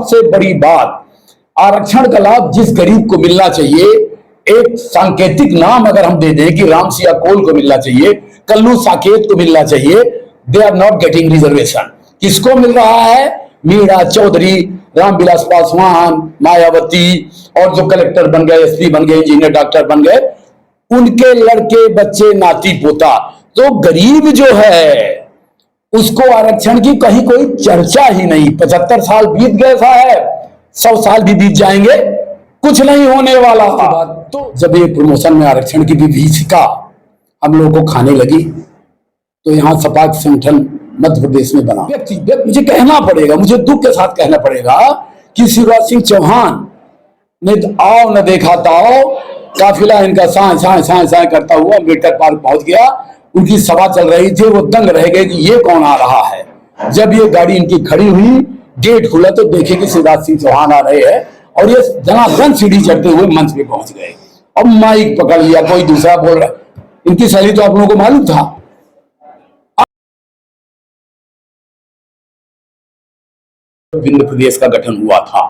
सबसे बड़ी बात, आरक्षण का लाभ जिस गरीब को मिलना चाहिए, एक सांकेतिक नाम अगर हम दे दें कि राम सिया कोल को मिलना चाहिए, कल्लू साकेत को मिलना चाहिए, they are not getting reservation. किसको मिल रहा है? मीरा चौधरी, रामविलास पासवान, मायावती और जो कलेक्टर बन गए, एसपी बन गए, इंजीनियर डॉक्टर बन गए, उनके लड़के बच्चे नाती पोता। तो गरीब जो है उसको आरक्षण की कहीं कोई चर्चा ही नहीं। 75 साल बीत गए साहब, 100 साल भी बीत जाएंगे, कुछ नहीं होने वाला। तो जब ये प्रमोशन में आरक्षण की विभीषिका हम लोगों को खाने लगी तो यहां सपा संगठन मध्य प्रदेश में बना। व्यक्तिगत मुझे कहना पड़ेगा, मुझे दुख के साथ कहना पड़ेगा कि शिवराज सिंह चौहान ने आओ न देखा ताओ, काफिला इनका साए साए साए साए करता हुआ अम्बेडकर पार्क पहुंच गया। उनकी सभा चल रही थी, वो दंग रह गए कि ये कौन आ रहा है। जब ये गाड़ी इनकी खड़ी हुई, गेट खुला तो देखे कि शिवराज सिंह चौहान आ रहे हैं और ये जनार्दन सीढ़ी चढ़ते हुए मंच पे पहुंच गए। अब माइक पकड़ लिया, कोई दूसरा बोल रहा। इनकी शैली तो आप लोगों को मालूम था। विंध्य प्रदेश का गठन हुआ था,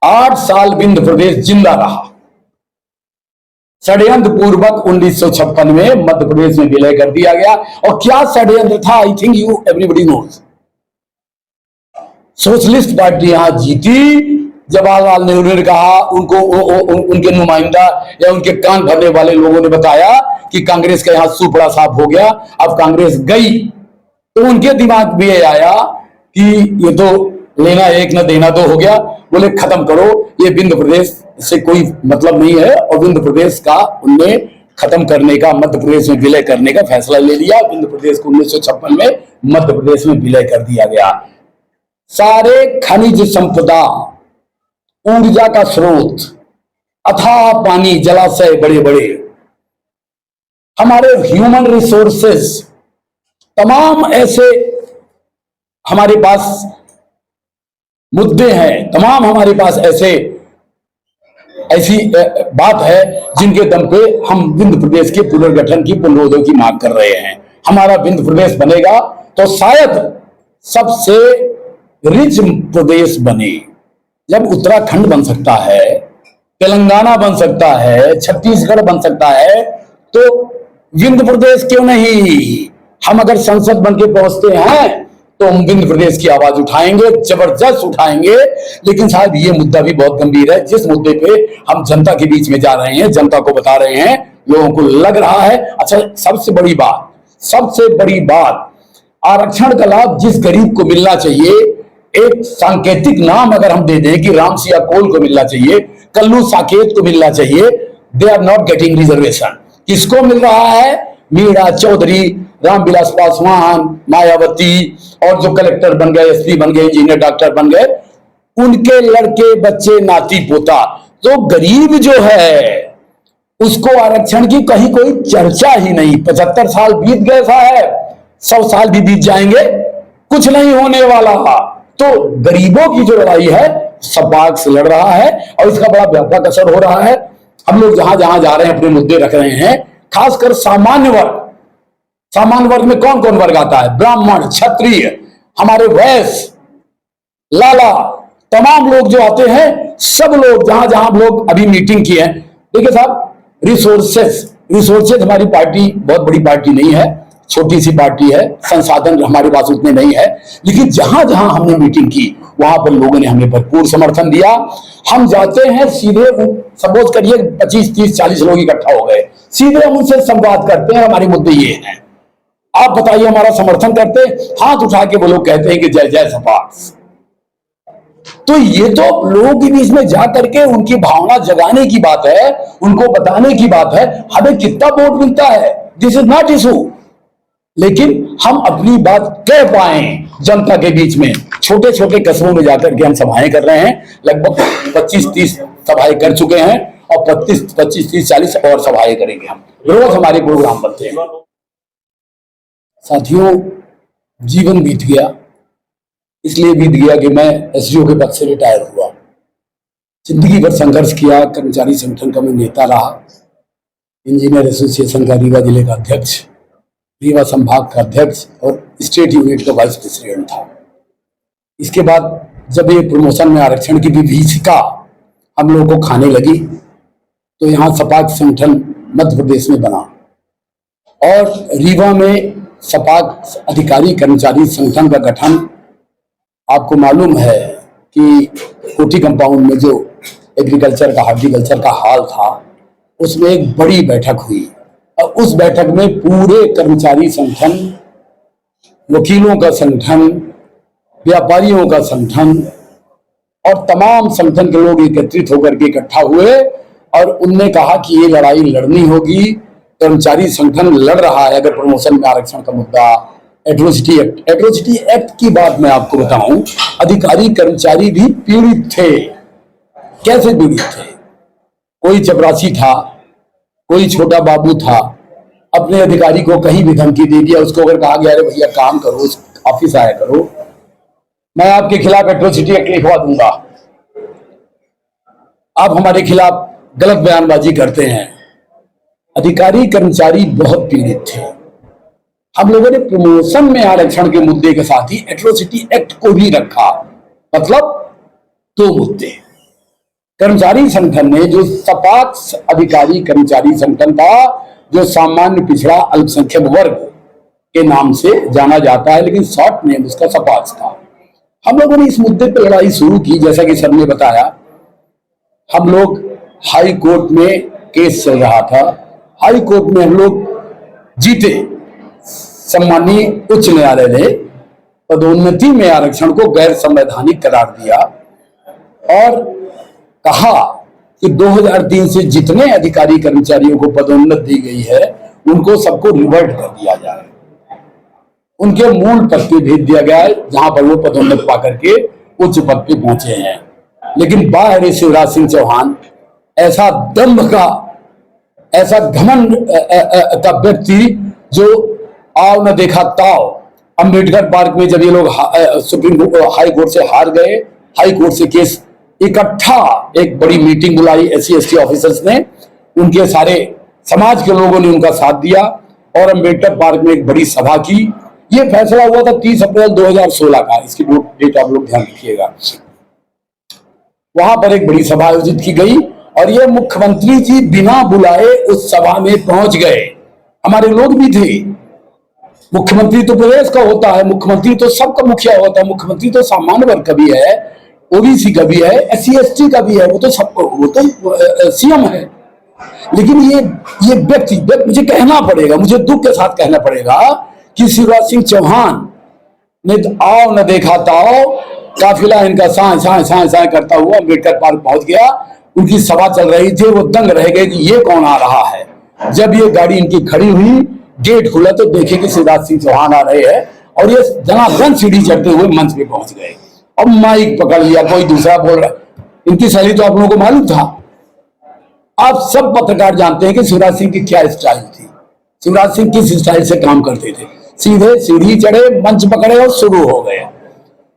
8 साल विंध्य प्रदेश जिंदा रहा। षड्यंत्र पूर्वक 1956 में मध्य प्रदेश में विलय कर दिया गया। और क्या षड्यंत्र था? I think you everybody knows. Socialist party यहां जीती। जवाहरलाल नेहरू ने कहा, उनको उनके नुमाइंदा या उनके कान भरने वाले लोगों ने बताया कि कांग्रेस का यहां सुपड़ा साफ हो गया, अब कांग्रेस गई। तो उनके दिमाग में आया कि ये तो लेना एक न देना दो हो गया। बोले खत्म करो, ये विंध्य प्रदेश से कोई मतलब नहीं है। और विंध्य प्रदेश का उनने खत्म करने का, मध्य प्रदेश में विलय करने का फैसला ले लिया। विंध्य प्रदेश को 1956 में मध्य प्रदेश में विलय कर दिया गया। सारे खनिज संपदा, ऊर्जा का स्रोत, अथाह पानी, जलाशय बड़े बड़े, हमारे ह्यूमन रिसोर्सेस, तमाम ऐसे हमारे पास मुद्दे हैं, तमाम हमारे पास ऐसी बात है जिनके दम पे हम विंध्य प्रदेश के पुनर्गठन की, पुनरोदय की मांग कर रहे हैं। हमारा विंध्य प्रदेश बनेगा तो शायद सबसे रिच प्रदेश बने। जब उत्तराखंड बन सकता है, तेलंगाना बन सकता है, छत्तीसगढ़ बन सकता है, तो विंध्य प्रदेश क्यों नहीं? हम अगर संसद बन के पहुंचते हैं तो हम विंध्य प्रदेश की आवाज उठाएंगे, जबरदस्त उठाएंगे। लेकिन साहब ये मुद्दा भी बहुत गंभीर है, जिस मुद्दे पे हम जनता के बीच में जा रहे हैं, जनता को बता रहे हैं, लोगों को लग रहा है। अच्छा, सबसे बड़ी बात, आरक्षण का लाभ जिस गरीब को मिलना चाहिए, एक सांकेतिक नाम अगर हम दे दें कि राम सिया कोल को मिलना चाहिए, कल्लू साकेत को मिलना चाहिए, they are not getting reservation. किसको मिल रहा है? मीरा चौधरी, रामविलास पासवान, मायावती और जो कलेक्टर बन गए, एसपी बन गए, इंजीनियर डॉक्टर बन गए, उनके लड़के बच्चे नाती पोता। तो गरीब जो है उसको आरक्षण की कहीं कोई चर्चा ही नहीं। 75 साल बीत गए साहब, 100 साल भी बीत जाएंगे, कुछ नहीं होने वाला। तो गरीबों की जो लड़ाई है सपा से लड़ रहा है और इसका बड़ा व्यापक असर हो रहा है। हम लोग जहां जहां जा रहे हैं अपने मुद्दे रख रहे हैं, खासकर सामान्य वर्ग में कौन कौन वर्ग आता है? ब्राह्मण, क्षत्रिय, हमारे वैश्य, लाला, तमाम लोग जो आते हैं, सब लोग जहां जहां हम लोग अभी मीटिंग की है। देखिए साहब, रिसोर्सेज हमारी पार्टी बहुत बड़ी पार्टी नहीं है, छोटी सी पार्टी है, संसाधन हमारे पास उतने नहीं है। लेकिन जहां जहां हमने मीटिंग की वहां पर लोगों ने हमें भरपूर समर्थन दिया। हम जाते हैं सीधे, सपोज करिए 25, 30, 40 लोग इकट्ठा हो गए, सीधे हम उनसे संवाद करते हैं, हमारे मुद्दे ये हैं, आप बताइए, हमारा समर्थन करते। हाथ उठा के वो लोग कहते हैं कि जय जय सपा। तो ये तो लोगों के बीच में जा करके उनकी भावना जगाने की बात है, उनको बताने की बात है। हमें कितना वोट मिलता है, दिस इज नॉट इशू, लेकिन हम अपनी बात कह पाए जनता के बीच में। छोटे छोटे कस्बों में जाकर के हम सभाएं कर रहे हैं, लगभग 25-30 सभाएं कर चुके हैं और 25-30-40 और सभाएं करेंगे। हम रोज हमारे प्रोग्राम बनते हैं। साथियों, जीवन बीत गया, इसलिए बीत गया कि मैं एसडीओ के पद से रिटायर हुआ। जिंदगी भर संघर्ष किया, कर्मचारी संगठन का मैं नेता रहा, इंजीनियर एसोसिएशन का रीवा जिले का अध्यक्ष, रीवा संभाग का अध्यक्ष और स्टेट यूनिट का वाइस प्रेसिडेंट था। इसके बाद जब ये प्रमोशन में आरक्षण की विभीषिका हम लोगों को खाने लगी तो यहाँ सपाक संगठन मध्य प्रदेश में बना और रीवा में सपाक अधिकारी कर्मचारी संगठन का गठन। आपको मालूम है कि कोठी कंपाउंड में जो एग्रीकल्चर का हॉर्टिकल्चर का हाल था उसमें एक बड़ी बैठक हुई और उस बैठक में पूरे कर्मचारी संगठन, वकीलों का संगठन, व्यापारियों का संगठन और तमाम संगठन के लोग एकत्रित होकर के इकट्ठा हुए और उनने कहा कि ये लड़ाई लड़नी होगी। कर्मचारी संगठन लड़ रहा है अगर प्रमोशन में आरक्षण का मुद्दा। एट्रोसिटी एक्ट की बात मैं आपको बताऊं, अधिकारी कर्मचारी भी पीड़ित थे। कैसे पीड़ित थे? कोई चपरासी था, कोई छोटा बाबू था, अपने अधिकारी को कहीं भी धमकी दे दिया। उसको अगर कहा गया अरे भैया काम करो, ऑफिस आया करो, मैं आपके खिलाफ एट्रोसिटी एक्ट लिखवा दूंगा, आप हमारे खिलाफ गलत बयानबाजी करते हैं। अधिकारी कर्मचारी बहुत पीड़ित थे। हम लोगों ने प्रमोशन में आरक्षण के मुद्दे के साथ ही एट्रोसिटी एक्ट को भी रखा, मतलब दो मुद्दे। कर्मचारी संगठन ने जो सपाक अधिकारी कर्मचारी संगठन था, जो सामान्य पिछड़ा अल्पसंख्यक वर्ग के नाम से जाना जाता है, लेकिन शॉर्ट नेम उसका सपाक था। हम लोगों ने इस मुद्दे पर लड़ाई शुरू की। जैसा कि सर ने बताया, हम लोग हाई कोर्ट में केस चल रहा था, हाई कोर्ट में हम लोग जीते। सम्मानीय उच्च न्यायालय ने पदोन्नति में आरक्षण को गैर संवैधानिक करार दिया और कहा कि 2003 से जितने अधिकारी कर्मचारियों को पदोन्नति दी गई है उनको सबको रिवर्ट कर दिया जाए, उनके मूल पद पे भेज दिया गया है जहां पर वो पदोन्नति पाकर के उच्च पद पे पहुंचे हैं। लेकिन बाहर शिवराज सिंह चौहान ऐसा दम्भ का, ऐसा घमंड का व्यक्ति जो आओ न देखा ताओ। अंबेडकर पार्क में जब ये लोग सुप्रीम हाई कोर्ट से हार गए, हाई कोर्ट से केस इकट्ठा एक बड़ी मीटिंग बुलाई SC/ST ऑफिसर्स ने, उनके सारे समाज के लोगों ने उनका साथ दिया और अंबेडकर पार्क में एक बड़ी सभा की। ये फैसला हुआ था 30 अप्रैल 2016 का, इसकी डेट आप लोग ध्यान रखिएगा। वहां पर एक बड़ी सभा आयोजित की गई और ये मुख्यमंत्री जी बिना बुलाए उस सभा में पहुंच गए। हमारे लोग भी थे। मुख्यमंत्री तो प्रदेश का होता है, मुख्यमंत्री तो सबका मुखिया होता है, मुख्यमंत्री तो सामान्य वर्ग का भी है, OBC का भी है, SC/ST का भी है, वो तो CM है। लेकिन ये व्यक्ति मुझे कहना पड़ेगा, मुझे दुख के साथ कहना पड़ेगा कि शिवराज सिंह चौहान ने आओ न देखा ताओ, काफिला इनका साए करता हुआ अम्बेडकर पार्क पहुंच गया। उनकी सभा चल रही थी, वो दंग रह गए कि ये कौन आ रहा है। जब ये गाड़ी इनकी खड़ी हुई, गेट खुला तो देखे कि शिवराज सिंह चौहान आ रहे हैं और ये जनार्दन सीढ़ी चढ़ते हुए मंच पे पहुंच गए और माइक पकड़ लिया, कोई दूसरा बोल रहा है। इनकी शैली तो आप लोगों को मालूम था। आप सब पत्रकार जानते हैं कि शिवराज सिंह की क्या स्टाइल थी। शिवराज सिंह किस स्टाइल से काम करते थे? सीधे सीढ़ी चढ़े, मंच पकड़े और शुरू हो गए।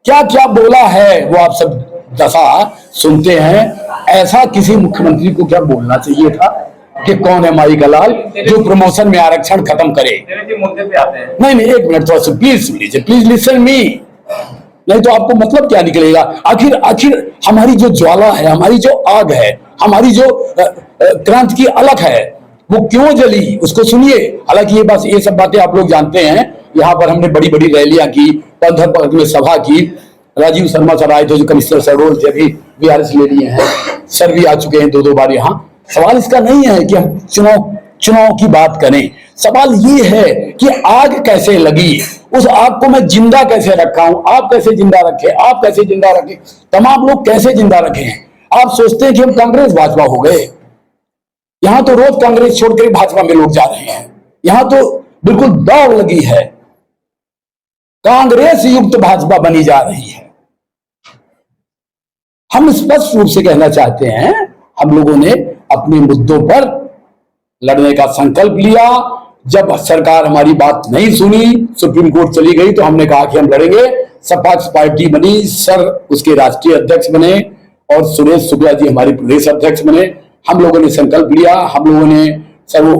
क्या क्या बोला है वो आप सब दशा सुनते हैं। ऐसा किसी मुख्यमंत्री को क्या बोलना चाहिए था कि कौन है माई का लाल जो प्रमोशन में आरक्षण खत्म करे। नहीं, एक मिनट थोड़ा सा प्लीज सुन लीजिए, प्लीज लिसन मी। नहीं तो आपको मतलब क्या निकलेगा। आखिर हमारी जो ज्वाला है, हमारी जो आग है, हमारी जो क्रांति की अलख है, वो क्यों जली, उसको सुनिए। हालांकि ये सब बातें आप लोग जानते हैं। यहाँ पर हमने बड़ी बड़ी रैलियां की, पंथर पार्क में सभा की। राजीव शर्मा सर आए थे, जो कमिश्नर सरोज थे, अभी VRS ले लिए हैं। सर भी आ चुके हैं 2 बार यहाँ। सवाल इसका नहीं है कि हम चुनाव की बात करें। सवाल ये है कि आग कैसे लगी, उस आग को मैं जिंदा कैसे रखा हूं, आप कैसे जिंदा रखे, आप कैसे जिंदा रखे, तमाम लोग कैसे जिंदा रखे। आप सोचते हैं कि हम कांग्रेस भाजपा हो गए। यहां तो रोज कांग्रेस छोड़कर भाजपा में लोग जा रहे हैं। यहां तो बिल्कुल दौड़ लगी है, कांग्रेस युक्त भाजपा बनी जा रही है। हम स्पष्ट रूप से कहना चाहते हैं, हम लोगों ने अपने मुद्दों पर लड़ने का संकल्प लिया। जब सरकार हमारी बात नहीं सुनी, सुप्रीम कोर्ट चली गई, तो हमने कहा कि हम लड़ेंगे। सपा पार्टी बनी, सर उसके राष्ट्रीय अध्यक्ष बने और सुरेश शुक्ला जी हमारे प्रदेश अध्यक्ष बने। हम लोगों ने संकल्प लिया। हम लोगों ने सर वो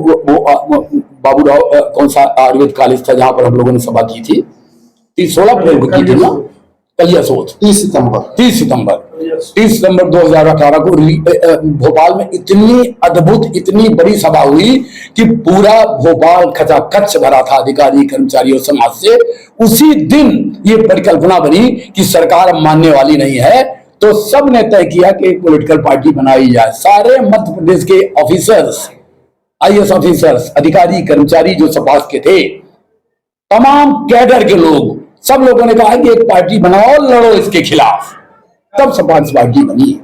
बाबूराव कौन सा आयुर्वेद कॉलेज था जहां पर हम लोगों ने सभा की थी, 16 अप्रैल को की थी ना, कलिया सोच 30 सितंबर 30 सितंबर 2018 को भोपाल में इतनी अद्भुत, इतनी बड़ी सभा हुई कि पूरा भोपाल खचाखच भरा था अधिकारी, कर्मचारियों, समाज से। उसी दिन ये परिकल्पना बनी कि सरकार अब मानने वाली नहीं है, तो सब ने तय किया कि एक पॉलिटिकल पार्टी बनाई जाए। सारे मध्य प्रदेश के ऑफिसर्स, आईएएस ऑफिसर्स, अधिकारी, कर्मचारी जो सपास के थे, तमाम कैडर के लोग, सब लोगों ने कहा कि एक पार्टी बनाओ, लड़ो इसके खिलाफ। तब सपास पार्टी बनी।